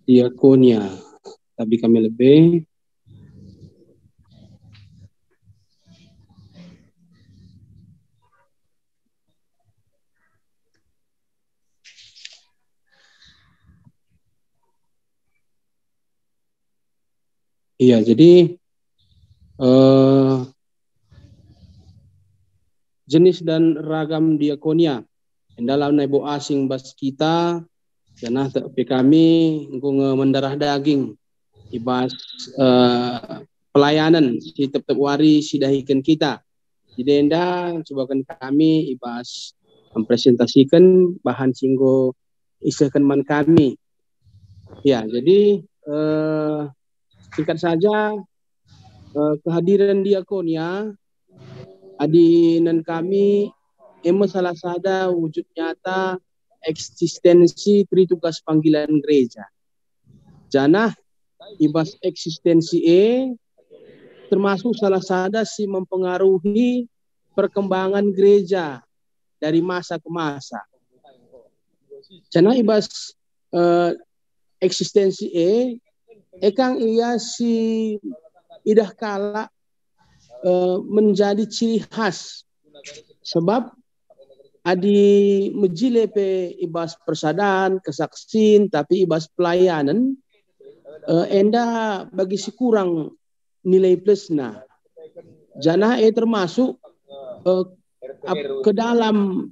diakonia. Tapi kami lebih iya, jadi jenis dan ragam diakonia dalam nebo asing bas kita janah tapi kami mendarah daging ibas pelayanan si tetap wari sidahikan kita. Jadi enda cobakan kami ibas mempresentasikan bahan singgo isahkan man kami. Ya, jadi singkat saja kehadiran diakonia adinan kami salah sada wujud nyata eksistensi tritugas panggilan gereja. Janah ibas eksistensi termasuk salah sada si mempengaruhi perkembangan gereja dari masa ke masa. Janah ibas eksistensi ekang ia si idah kala menjadi ciri khas sebab adi mejilepe ibas persadan kesaksin tapi ibas pelayanan enda bagi si kurang nilai plusna. Janah termasuk ke dalam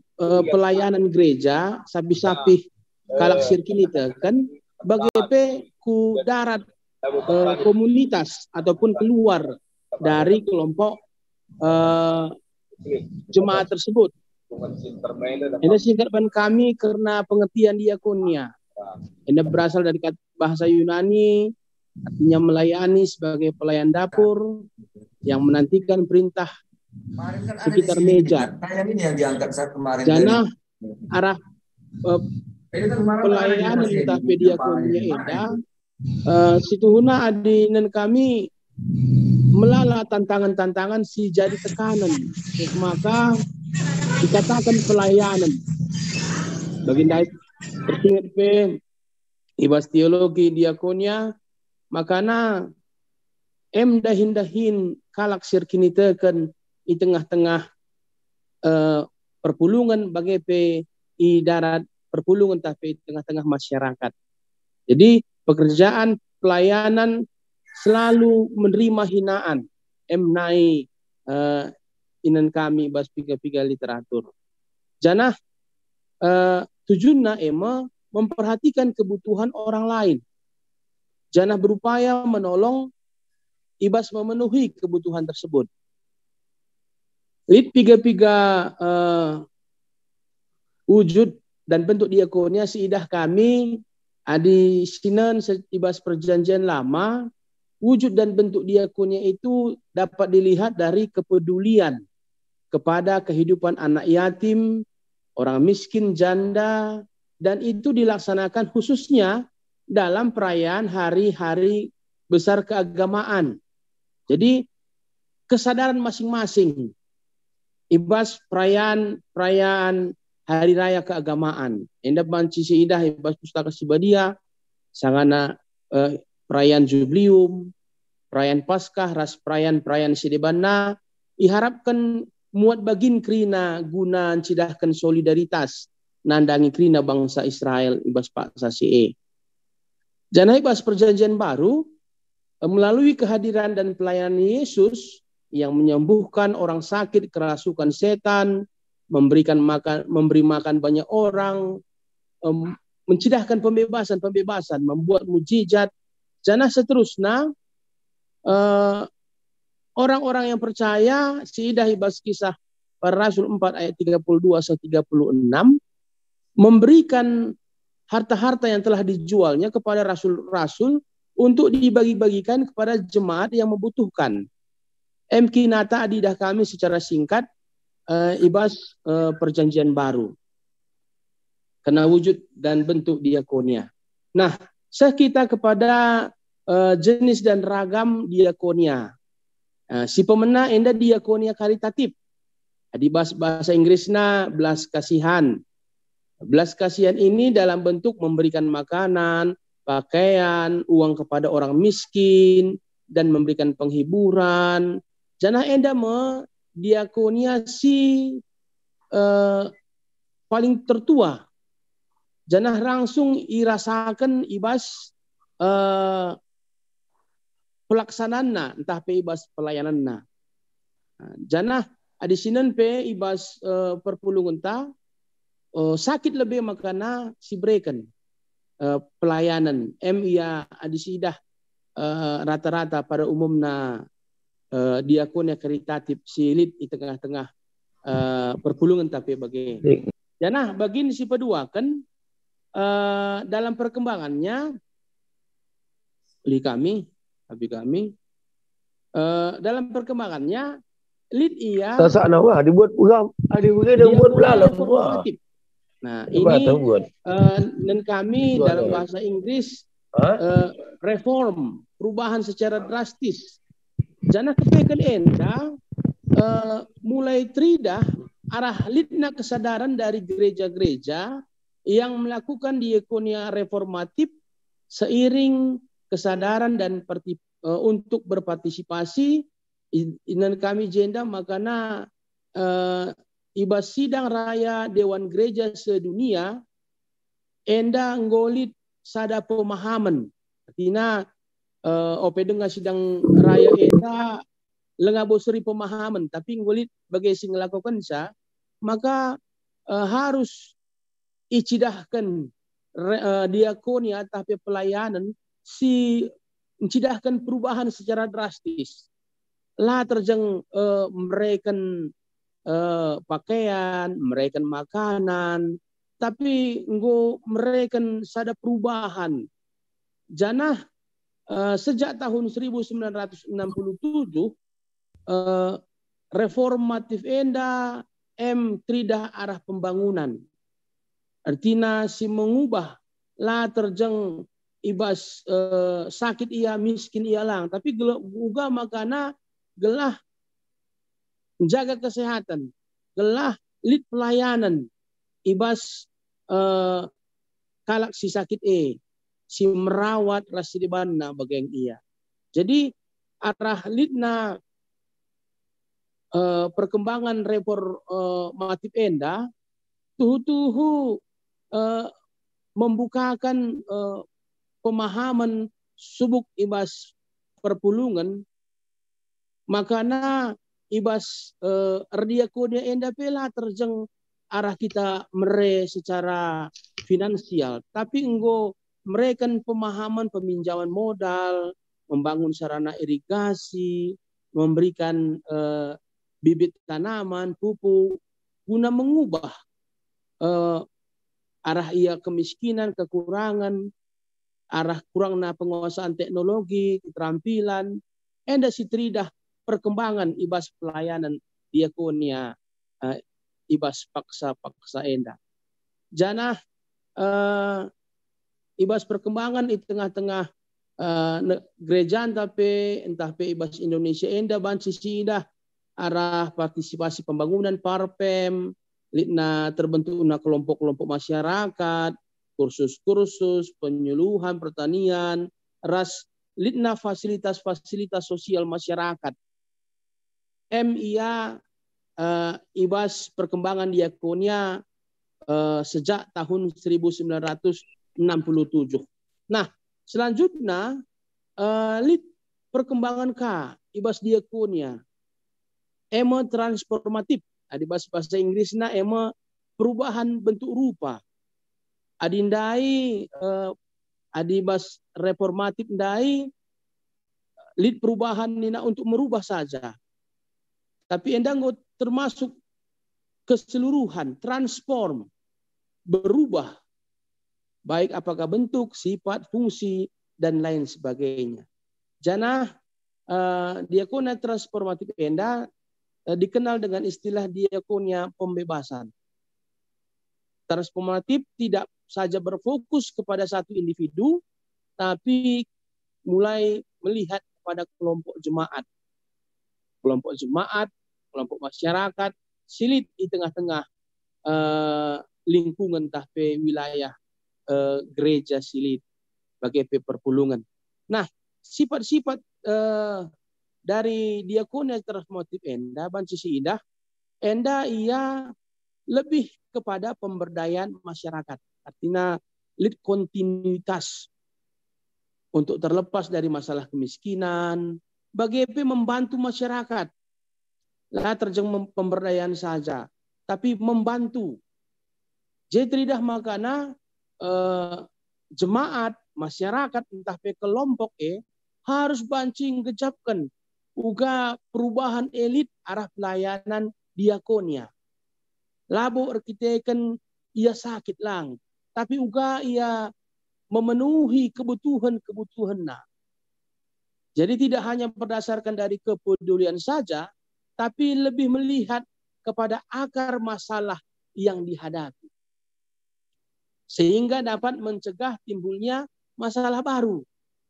pelayanan gereja sapi-sapi kalak sirkinita kan bagi ku darat komunitas ataupun keluar dari kelompok jemaat tersebut. Ini singkatan kami karena pengertian diakonia. Ini berasal dari bahasa Yunani, artinya melayani sebagai pelayan dapur yang menantikan perintah sekitar meja. Janah arah pelayanan tapi diakonia eda situhuna adinan kami melala tantangan-tantangan si jadi tekanan, maka dikatakan pelayanan. Baginda tertingat ibas teologi diakonia, makana dahin kalak sirkinitekan di tengah-tengah perpulungan bagi i darat perpulungan tapi di tengah-tengah masyarakat. Jadi pekerjaan pelayanan selalu menerima hinaan. Nai inan kami bas piga-piga literatur. Janah tujuanna memperhatikan kebutuhan orang lain. Janah berupaya menolong ibas memenuhi kebutuhan tersebut. Lid piga-piga wujud dan bentuk diakonia siidah kami adi sinan ibas perjanjian lama. Wujud dan bentuk diakonia itu dapat dilihat dari kepedulian kepada kehidupan anak yatim, orang miskin, janda, dan itu dilaksanakan khususnya dalam perayaan hari-hari besar keagamaan. Jadi kesadaran masing-masing ibas perayaan hari raya keagamaan. Enda banci siidah ibas pustaka sibadia, sangana perayaan Jublium, perayaan Paskah, ras perayaan Sidebana, diharapkan muat bagin krina guna cidahkan solidaritas nandangi krina bangsa Israel ibas paksa CE. Janai ibas perjanjian baru melalui kehadiran dan pelayanan Yesus yang menyembuhkan orang sakit kerasukan setan, memberi makan banyak orang, mencidahkan pembebasan, membuat mujizat. Janah seterusnya orang-orang yang percaya siidah ibas kisah para Rasul 4 ayat 32-36 memberikan harta-harta yang telah dijualnya kepada rasul-rasul untuk dibagi-bagikan kepada jemaat yang membutuhkan. Kinata adidah kami secara singkat ibas perjanjian baru. Kena wujud dan bentuk diakonia. Nah, kita kepada jenis dan ragam diakonia. Si pemena enda diakonia karitatif. Di bahasa Inggrisnya belas kasihan. Belas kasihan ini dalam bentuk memberikan makanan, pakaian, uang kepada orang miskin, dan memberikan penghiburan. Janah enda diakonia si paling tertua. Janah langsung irasakan ibas pelaksanaan entah pe ibas pelayanan. Janah adisinan pe ibas perpulungan ta sakit lebih makana si breken pelayanan ia adisidah rata-rata pada umumnya diakonia karitatif silit di tengah-tengah perpulungan tapi bagi janah bagin si pedua kan dalam perkembangannya kami dalam perkembangannya lead ia tasak nawa dibuat ulang ada buat belalang formatif. Nah ini dan kami dalam bahasa Inggris reform perubahan secara drastis. Jangan kepekan enda mulai tridah arah litna kesadaran dari gereja-gereja yang melakukan diakonia reformatif seiring kesadaran dan untuk berpartisipasi dan kami jenda makana ibas sidang raya Dewan Gereja Sedunia enda ngolit sada pemahaman artinya ope dengan sidang raya enda lengaboseri pemahaman tapi ngolit bagi sing melakukan sa maka harus icidahkan diakonia tapi pelayanan si mencidahkan perubahan secara drastis lah terjang mereken pakaian, mereken makanan, tapi mereken sada perubahan. Janah sejak tahun 1967 reformatif enda tridah arah pembangunan. Artinya si mengubah lah terjang ibas sakit ia miskin ia lang tapi juga makana gelah menjaga kesehatan gelah lid pelayanan ibas kalak si sakit si merawat rasi di bana bagian ia jadi arah lidna perkembangan reformatif enda tuhu membukakan pemahaman subuk ibas perpulungan makana ibas diakonia enda pela terjeng arah kita secara finansial tapi mereka pemahaman peminjaman modal membangun sarana irigasi memberikan bibit tanaman pupuk guna mengubah arah ia kemiskinan kekurangan arah kurangnya penguasaan teknologi, keterampilan, enda sitridah perkembangan ibas pelayanan diakonia ibas paksa enda. Janah ibas perkembangan di tengah-tengah gereja tapi entah pe ibas Indonesia enda sisi dah arah partisipasi pembangunan parpem, litna terbentuknya kelompok-kelompok masyarakat, kursus-kursus, penyuluhan pertanian, litna fasilitas-fasilitas sosial masyarakat. ia ibas perkembangan diakonia sejak tahun 1967. Nah, selanjutnya lit perkembangan ibas diakonia transformatif. Di bahasa Inggrisnya perubahan bentuk rupa. Adindai adibas reformatif ndai lid perubahan nina untuk merubah saja. Tapi endang termasuk keseluruhan, transform, berubah. Baik apakah bentuk, sifat, fungsi, dan lain sebagainya. Janah diakonia transformatif enda dikenal dengan istilah diakonia pembebasan. Transformatif tidak saja berfokus kepada satu individu, tapi mulai melihat kepada kelompok jemaat, kelompok masyarakat, silit di tengah-tengah lingkungan tahpe wilayah gereja silit. bagi perpulungan. Nah, sifat-sifat dari diakonia transformatif Enda, Bansisi Indah, Enda ia lebih kepada pemberdayaan masyarakat. Artinya lead kontinuitas untuk terlepas dari masalah kemiskinan, bagi membantu masyarakat. Lah terjeng pemberdayaan saja, tapi membantu. Jadi tidak makana jemaat, masyarakat, entah pe kelompok harus bancing gejapkan uga perubahan elit arah pelayanan diakonia. Labo arkiteken ia sakit lang, tapi uga ia memenuhi kebutuhan-kebutuhan. Jadi tidak hanya berdasarkan dari kepedulian saja, tapi lebih melihat kepada akar masalah yang dihadapi. Sehingga dapat mencegah timbulnya masalah baru.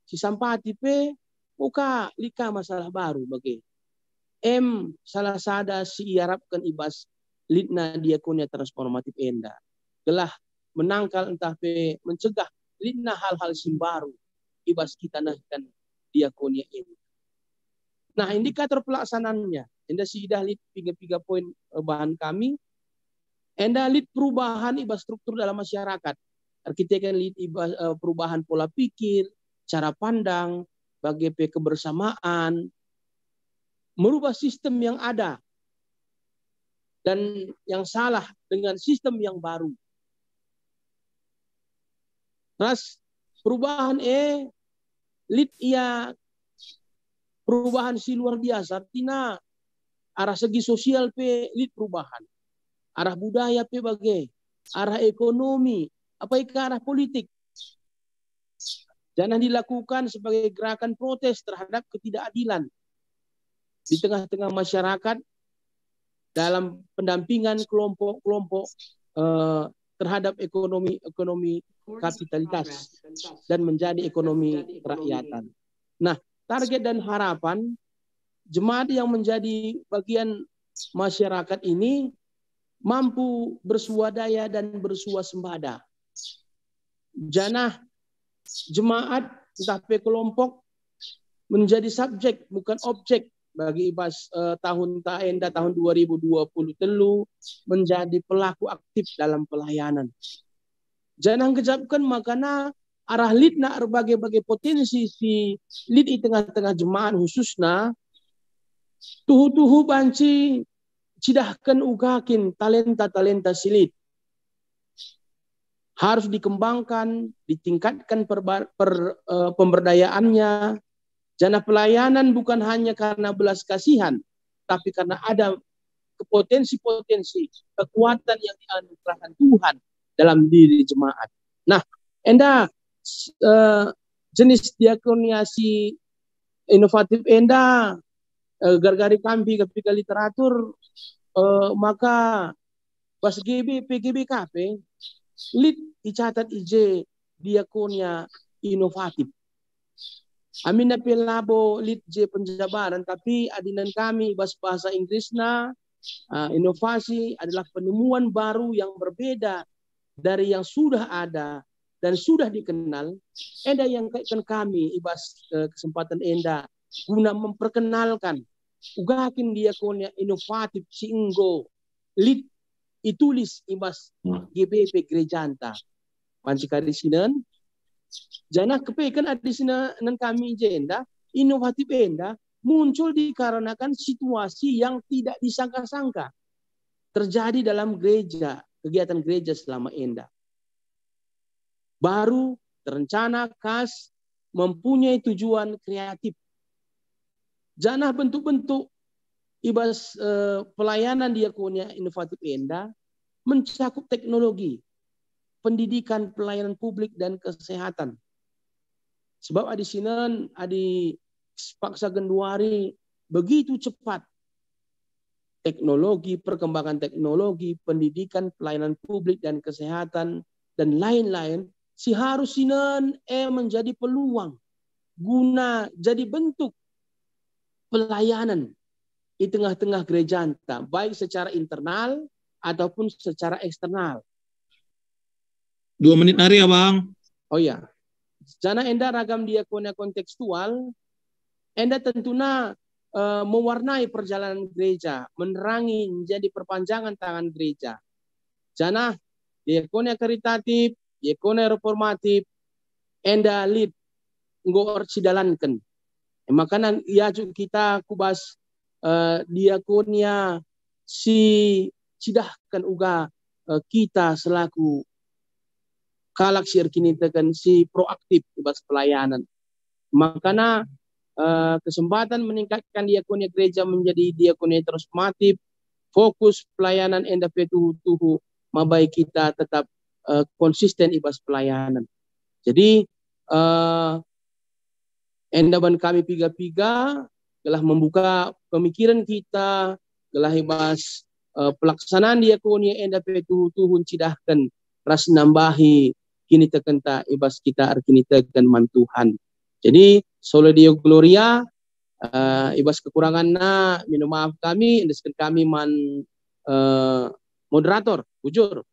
Si sampati pe muka lika masalah baru bagi. Salah sada si iarapkan ibas litna diakonia transformatif Enda. Gelah menangkal entah pe mencegah litna hal-hal simbaru ibas kita nahkan diakonia ini. Nah, indikator pelaksanaannya, Enda sudah lihat 3 poin bahan kami. Enda lihat perubahan ibas struktur dalam masyarakat. Arkitek lihat ibas perubahan pola pikir, cara pandang, bagi kebersamaan, merubah sistem yang ada dan yang salah dengan sistem yang baru. Terus perubahan lead ia perubahan si luar biasa. Artinya arah segi sosial pe lead perubahan, arah budaya pe bagai, arah ekonomi, apa ke arah politik. Jangan dilakukan sebagai gerakan protes terhadap ketidakadilan di tengah-tengah masyarakat dalam pendampingan kelompok-kelompok terhadap ekonomi kapitalitas dan menjadi ekonomi kerakyatan. Nah, target dan harapan jemaat yang menjadi bagian masyarakat ini mampu bersuadaya dan bersuasembada. Janah jemaat entah kelompok menjadi subjek bukan objek bagi ibas tahun Enda tahun 2020 telu menjadi pelaku aktif dalam pelayanan. Jangan kejapkan makana arah lead nak berbagai potensi si lead di tengah-tengah jemaat khususnya tuhu banci cidahkan ugakin talenta si lead. Harus dikembangkan, ditingkatkan pemberdayaannya. Jana pelayanan bukan hanya karena belas kasihan, tapi karena ada potensi-potensi kekuatan yang dianugerahkan Tuhan dalam diri jemaat. Nah, Enda jenis diakoniasi inovatif Enda gargari kampi ketika literatur maka pas GB PGB KP lead dicatat IJ diakonia inovatif. Amin na pelabo lead J penjabaran tapi adinan kami bahasa Inggrisna inovasi adalah penemuan baru yang berbeda dari yang sudah ada dan sudah dikenal. Enda yang kaitkan kami ibas kesempatan Enda guna memperkenalkan ugakin diakonia inovatif singgo lead itulis ibas GBP Gerejanta. Pancikari sinan jana kepekan ada sinan kami jenda inovatif Enda muncul dikarenakan situasi yang tidak disangka-sangka terjadi dalam gereja, kegiatan gereja selama Enda. Baru, terencana, khas, mempunyai tujuan kreatif. Janah bentuk-bentuk ibas pelayanan diakonia inovatif Enda mencakup teknologi, pendidikan, pelayanan publik dan kesehatan. Sebab adi sinan, adi paksa genduari begitu cepat teknologi, perkembangan teknologi, pendidikan, pelayanan publik dan kesehatan dan lain-lain si harus sinan menjadi peluang guna jadi bentuk pelayanan di tengah-tengah gereja anta, baik secara internal ataupun secara eksternal. 2 menit hari ya Bang. Oh ya. Jana enda ragam diakonia kontekstual, enda tentunya mewarnai perjalanan gereja, menerangi menjadi perpanjangan tangan gereja. Jana diakonia karitatif, diakonia reformatif, enda lead ngor sidalankan. Makanan ia kita kubas diakonia si cidahkan uga kita selaku kalak sir kini tekan si proaktif ibas pelayanan. Makanya kesempatan meningkatkan diakonia gereja menjadi diakonia transformatif, fokus pelayanan enda tuhu mabai kita tetap konsisten ibas pelayanan. Jadi enda ban kami piga-piga telah membuka pemikiran kita, telah ibas pelaksanaan diakonia enda tuhun cidahkan ras nambahi kini tekenta ibas kita kini tekan mantuhan. Jadi Solo Deo Gloria ibas kekurangan minum maaf kami, indeskan kami man moderator, bujur.